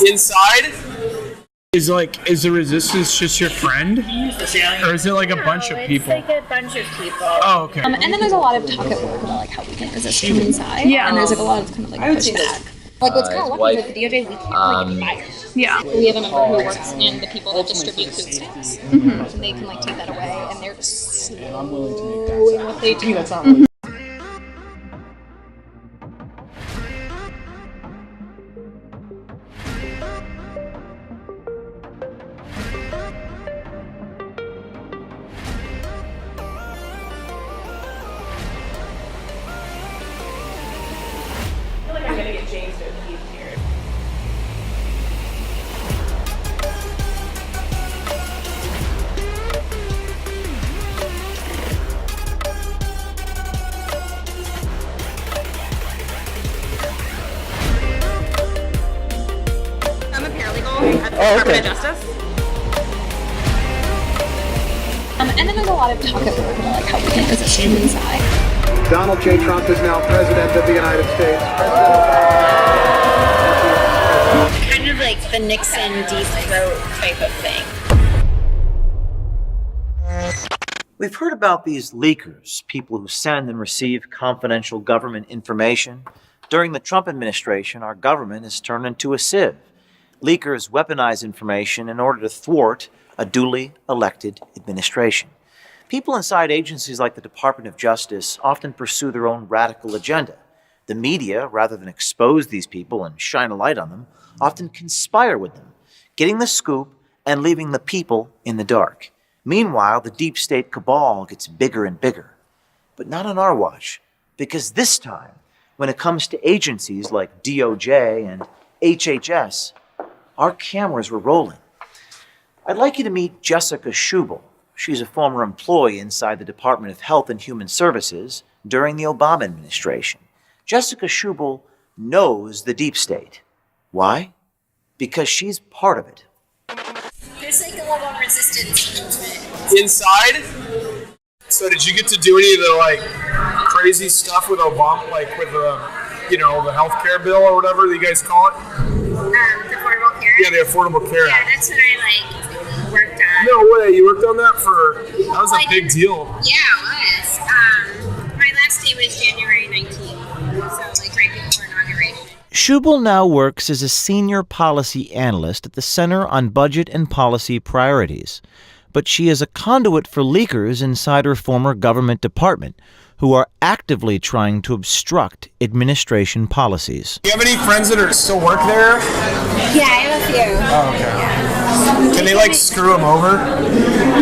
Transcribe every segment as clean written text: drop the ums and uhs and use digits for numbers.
Inside? Is the resistance just your friend? Or is it like a bunch of people? It's like a bunch of people. Oh, okay. And then there's a lot of talk at work about like how we can resist from inside. Yeah. And there's like a lot of kind of like pushback. Like what's kind of lucky is that the DOJ, we can't really get fired. Yeah. We have a member who works in the people that distribute food stamps. And they can like take that away and they're just doing what they do. I'm gonna get James to keep here. I'm a paralegal at the Department of Justice. And then there's a lot of talk at work about like how we can resist from inside. Donald J. Trump is now President of the United States. Kind of like the Nixon deep throat type of thing. We've heard about these leakers, people who send and receive confidential government information. During the Trump administration, our government is turned into a sieve. Leakers weaponize information in order to thwart a duly elected administration. People inside agencies like the Department of Justice often pursue their own radical agenda. The media, rather than expose these people and shine a light on them, often conspire with them, getting the scoop and leaving the people in the dark. Meanwhile, the deep state cabal gets bigger and bigger. But not on our watch, because this time, when it comes to agencies like DOJ and HHS, our cameras were rolling. I'd like you to meet Jessica Schubel. She's a former employee inside the Department of Health and Human Services during the Obama administration. Jessica Schubel knows the deep state. Why? Because she's part of it. There's like a level of resistance movement. Inside? So did you get to do any of the like crazy stuff with Obama, like with the healthcare bill or whatever you guys call it? The Affordable Care Act? Yeah, the Affordable Care Yeah, Act. that's what I worked on. No way, you worked on that that was a big deal. Yeah, it was. My last day was January 19th, so like right before inauguration. Schubel now works as a senior policy analyst at the Center on Budget and Policy Priorities. But she is a conduit for leakers inside her former government department who are actively trying to obstruct administration policies. Do you have any friends that still work there? Yeah, I have a few. Oh, okay. Yeah. Can they like screw them over?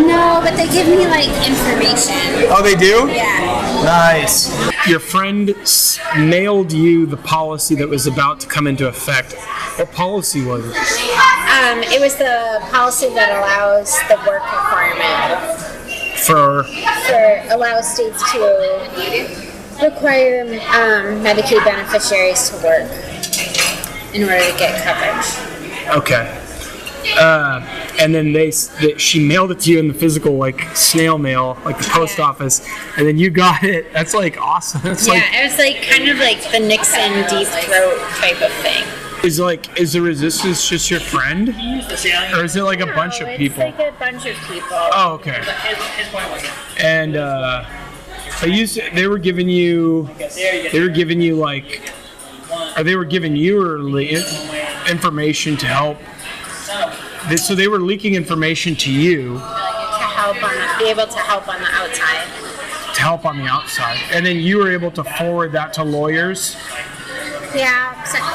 No, but they give me like information. Oh, they do? Yeah. Nice. Your friend mailed you the policy that was about to come into effect. What policy was it? It was the policy that allows the work requirement For allows states to require Medicaid beneficiaries to work in order to get coverage. Okay. And then she mailed it to you in the physical, like snail mail, like the post office, and then you got it. That's like awesome. That's it was like kind of like the Nixon deep throat type of thing. Is the resistance just your friend, or is it like a bunch of people? It's like a bunch of people. Oh, okay. And they were giving you like, or they were giving you information to help. So they were leaking information to you Be able to help on the outside. To help on the outside, and then you were able to forward that to lawyers. Yeah,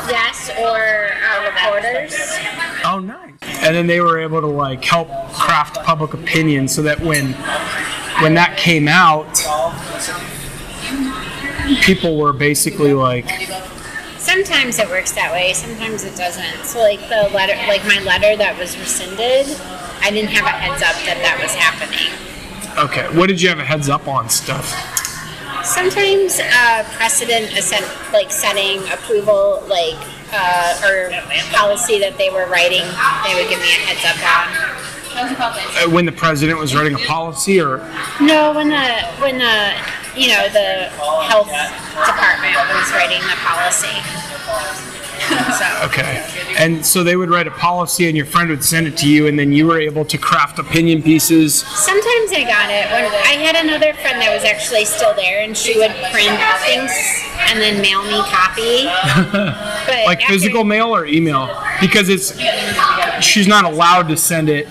yes, or reporters. Oh, nice. And then they were able to like help craft public opinion so that when that came out, people were basically like. Sometimes it works that way, sometimes it doesn't. So like the letter, like my letter that was rescinded, I didn't have a heads up that was happening. Okay, what did you have a heads up on stuff? Sometimes precedent is setting approval, or policy that they were writing, they would give me a heads up on. When the president was writing a policy, or no, when the health department was writing the policy. Okay. And so they would write a policy and your friend would send it to you and then you were able to craft opinion pieces. Sometimes I got it. When I had another friend that was actually still there, and she would print things and then mail me copy. But Like physical mail or email? Because she's not allowed to send it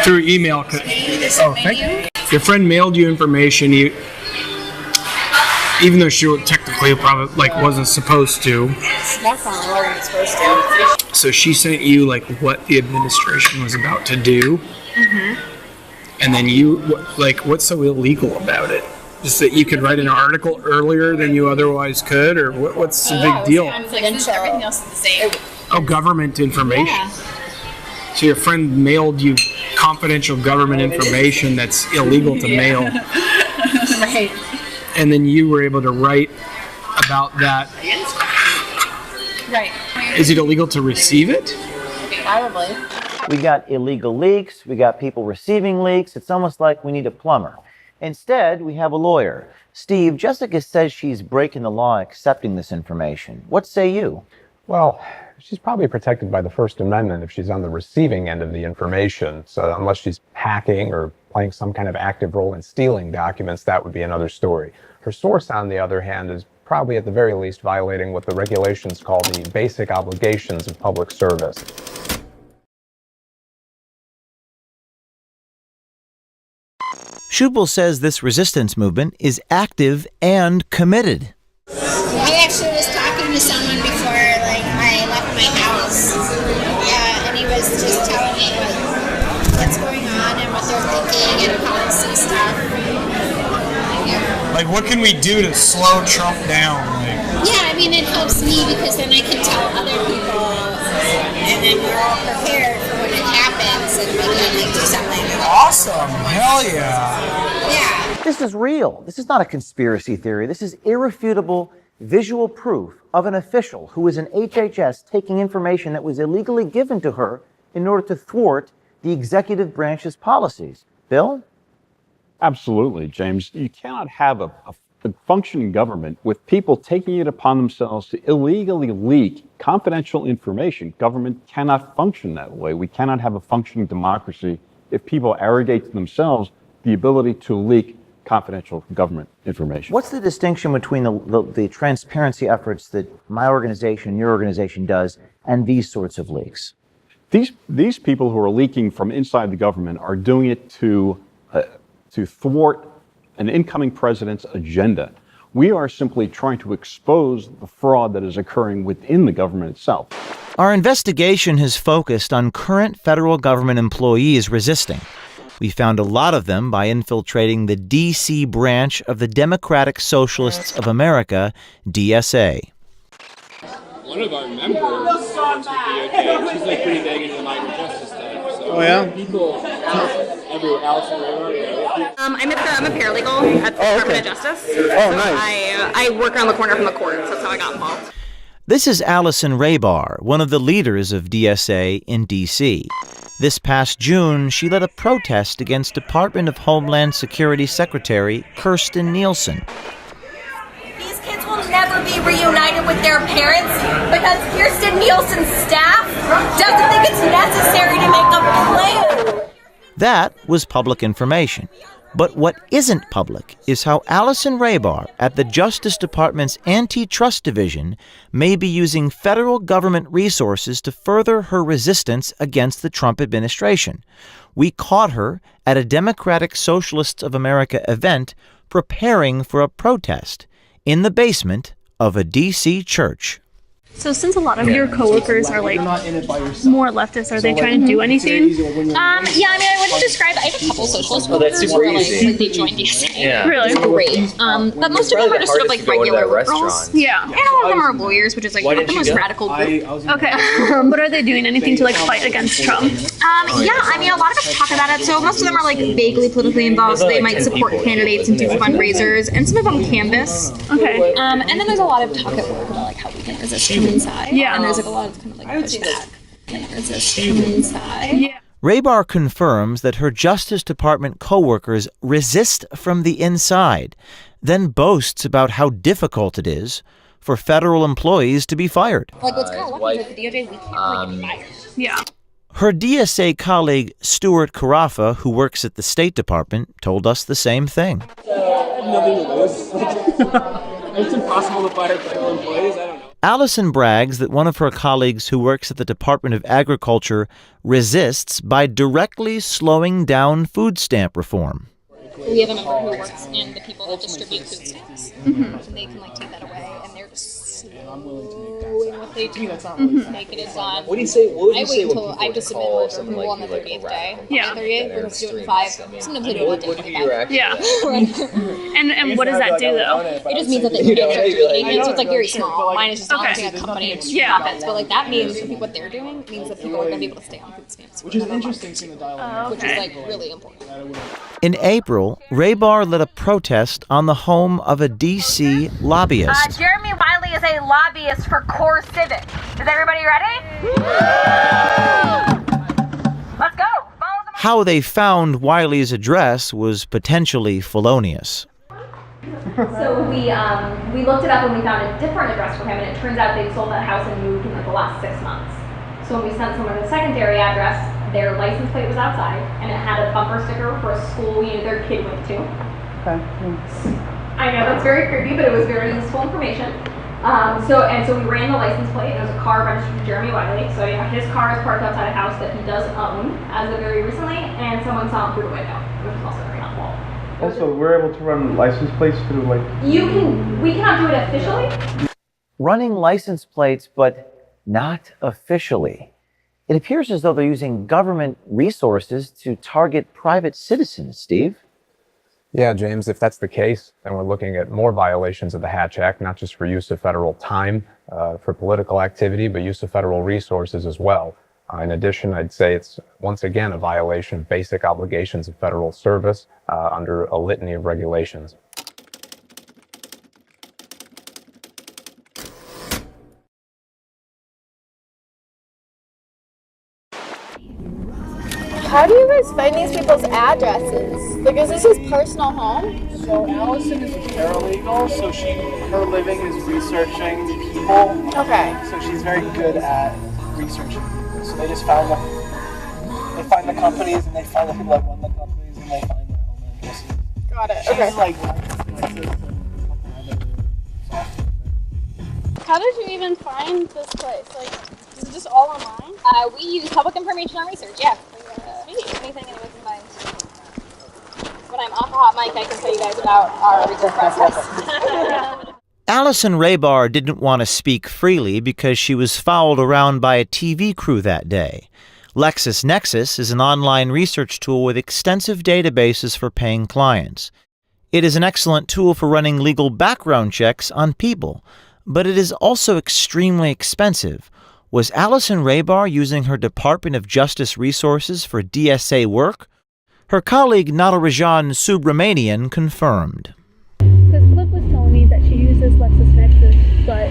through email. Thank you. Your friend mailed you information. Even though she technically probably wasn't supposed to. Definitely wasn't supposed to. So she sent you what the administration was about to do. Mm-hmm. And then you what's so illegal about it? Just that you could write an article earlier than you otherwise could, or what's the big deal? Confidential. Everything else is the same. Oh, government information. Yeah. So your friend mailed you confidential government information that's illegal to mail. Right. And then you were able to write about that. Right. Is it illegal to receive it? Probably. We got illegal leaks. We got people receiving leaks. It's almost like we need a plumber. Instead, we have a lawyer. Steve, Jessica says she's breaking the law accepting this information. What say you? Well, she's probably protected by the First Amendment if she's on the receiving end of the information. So unless she's hacking or playing some kind of active role in stealing documents, that would be another story. Her source, on the other hand, is probably at the very least violating what the regulations call the basic obligations of public service. Schubel says this resistance movement is active and committed. I actually was talking to someone before I left my house. And he was just telling me what's going on and what they're thinking and policy stuff. What can we do to slow Trump down? Yeah, I mean, it helps me because then I can tell other people, and then we're all prepared for when it happens, and we can do something. Awesome! Hell yeah! Yeah. This is real. This is not a conspiracy theory. This is irrefutable visual proof of an official who is an HHS taking information that was illegally given to her in order to thwart the executive branch's policies. Bill? Absolutely, James. You cannot have a functioning government with people taking it upon themselves to illegally leak confidential information. Government cannot function that way. We cannot have a functioning democracy if people arrogate to themselves the ability to leak confidential government information. What's the distinction between the transparency efforts that my organization, your organization does, and these sorts of leaks? These people who are leaking from inside the government are doing it to thwart an incoming president's agenda. We are simply trying to expose the fraud that is occurring within the government itself. Our investigation has focused on current federal government employees resisting. We found a lot of them by infiltrating the D.C. branch of the Democratic Socialists of America, DSA. One of our members works with DOJ. She's pretty big into the migrant justice stuff. So people, Allison Raymond. I'm a paralegal at the Department of Justice. Nice. I work around the corner from the court, so that's how I got involved. This is Allison Raybar, one of the leaders of DSA in D.C. This past June, she led a protest against Department of Homeland Security Secretary Kirstjen Nielsen. These kids will never be reunited with their parents because Kirstjen Nielsen's staff doesn't think it's necessary to make a plan. That was public information. But what isn't public is how Allison Raybar at the Justice Department's Antitrust Division may be using federal government resources to further her resistance against the Trump administration. We caught her at a Democratic Socialists of America event preparing for a protest in the basement of a D.C. church. So since a lot of your coworkers are more leftist, are they trying to do anything? I wouldn't describe. I have a couple socialist workers who are they joined DSA. Yeah. Really? It's great. But most of them are just sort of regular liberals. Yeah. And a lot of them are lawyers, which is not the most radical group. Okay. But are they doing anything to fight against Trump? A lot of us talk about it. So most of them are vaguely politically involved. So they might support candidates and do fundraisers, and some of them canvass. Okay. And then there's a lot of talk at work about how we can resist from inside. Yeah. And there's a lot of pushback. Resist from inside. Yeah. Raybar confirms that her Justice Department coworkers resist from the inside, then boasts about how difficult it is for federal employees to be fired. Like, what's kind of lucky with the DOJ, we can't really get fired. Yeah. Her DSA colleague, Thwart, who works at the State Department, told us the same thing. I have nothing to lose. It's impossible to fire federal employees. I don't know. Allison brags that one of her colleagues who works at the Department of Agriculture resists by directly slowing down food stamp reform. We have a member who works in the people that distribute food stamps. And they can take that away, and they're just slowing what they do. Make it done. What do you say? What would you I say wait when until people I just submit call for something approval on the like 30th day. Yeah. On the 30th, we're going to do it in 5. Sometimes we do it What would be your reaction? Yeah. And what does that do, though? It just means that they can get so it's like very small. Mine is just announcing a company and profits. But like that means what they're doing means that people are going to be able to stay on food stamps. Which is interesting to the dialogue. Which is like really important. In April, Raybar led a protest on the home of a D.C. lobbyist. Jeremy Wiley is a lobbyist for Core Civic. Is everybody ready? Let's go. How they found Wiley's address was potentially felonious. So we looked it up and we found a different address for him, and it turns out they'd sold that house and moved in like the last 6 months. So when we sent someone the secondary address, their license plate was outside, and it had a bumper sticker for a school their kid went to. Okay. I know that's very creepy, but it was very useful information. So we ran the license plate, and it was a car registered to Jeremy Wiley. So yeah, his car is parked outside a house that he does own as of very recently, and someone saw him through the window, which is also very helpful. Also, we're able to run license plates through We cannot do it officially. Running license plates, but not officially. It appears as though they're using government resources to target private citizens, Steve. Yeah, James, if that's the case, then we're looking at more violations of the Hatch Act, not just for use of federal time for political activity, but use of federal resources as well. In addition, I'd say it's once again a violation of basic obligations of federal service under a litany of regulations. How do you guys find these people's addresses? Like, is this his personal home? So Allison is a paralegal, so her living is researching people. Okay. So she's very good at researching people. So they just find the companies, and they find the people that run the companies, and they find their home addresses. Got it. She's Okay. like How did you even find this place? Like, is it just all online? We use public information on research, yeah. Anything anyone can find. When I'm off a hot mic, I can tell you guys about our research process. Allison Raybar didn't want to speak freely because she was fouled around by a TV crew that day. LexisNexis is an online research tool with extensive databases for paying clients. It is an excellent tool for running legal background checks on people, but it is also extremely expensive. Was Allison Raybar using her Department of Justice resources for DSA work? Her colleague Natarajan Subramanian confirmed. Because Cliff was telling me that she uses LexisNexis, but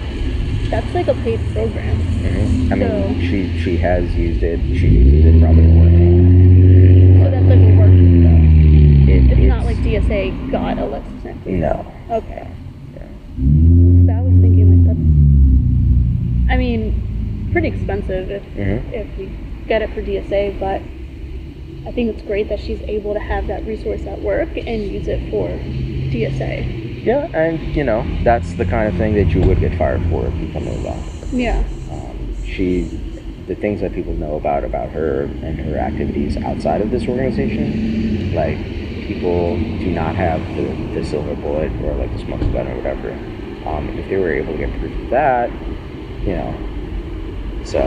that's like a paid program. Mm-hmm. I mean, she has used it. She uses it probably more. So that's like a work though. It's not like DSA got a LexisNexis. No. Okay. Yeah. So I was thinking like that's. I mean, pretty expensive if we get it for DSA, but I think it's great that she's able to have that resource at work and use it for DSA. Yeah, and that's the kind of thing that you would get fired for if you come in law. Yeah. The things that people know about her and her activities outside of this organization, like people do not have the silver bullet or like the smoking gun or whatever. If they were able to get proof of that, so,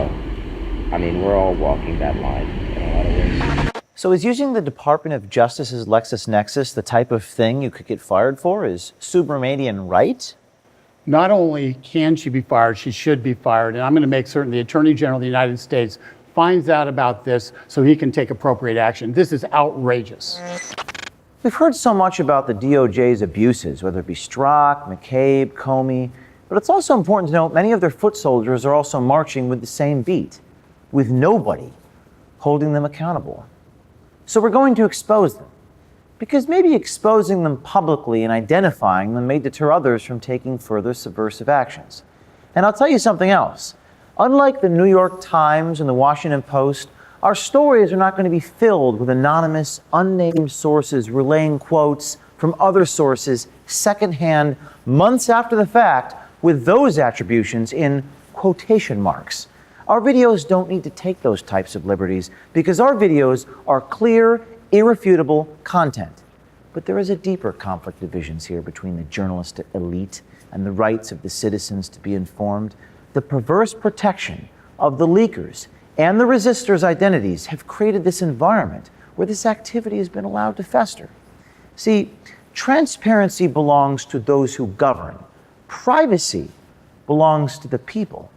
I mean, we're all walking that line in a lot of ways. So is using the Department of Justice's LexisNexis the type of thing you could get fired for? Is Subramanian right? Not only can she be fired, she should be fired. And I'm going to make certain the Attorney General of the United States finds out about this so he can take appropriate action. This is outrageous. We've heard so much about the DOJ's abuses, whether it be Strzok, McCabe, Comey, but it's also important to note many of their foot soldiers are also marching with the same beat, with nobody holding them accountable. So we're going to expose them. because maybe exposing them publicly and identifying them may deter others from taking further subversive actions. And I'll tell you something else. Unlike the New York Times and the Washington Post, our stories are not going to be filled with anonymous, unnamed sources relaying quotes from other sources secondhand, months after the fact, with those attributions in quotation marks. Our videos don't need to take those types of liberties because our videos are clear, irrefutable content. But there is a deeper conflict of visions here between the journalistic elite and the rights of the citizens to be informed. The perverse protection of the leakers and the resistors' identities have created this environment where this activity has been allowed to fester. See, transparency belongs to those who govern. Privacy belongs to the people.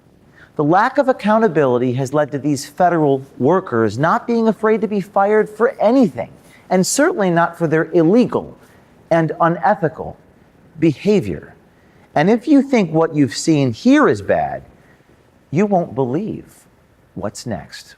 The lack of accountability has led to these federal workers not being afraid to be fired for anything, and certainly not for their illegal and unethical behavior. And if you think what you've seen here is bad, you won't believe what's next.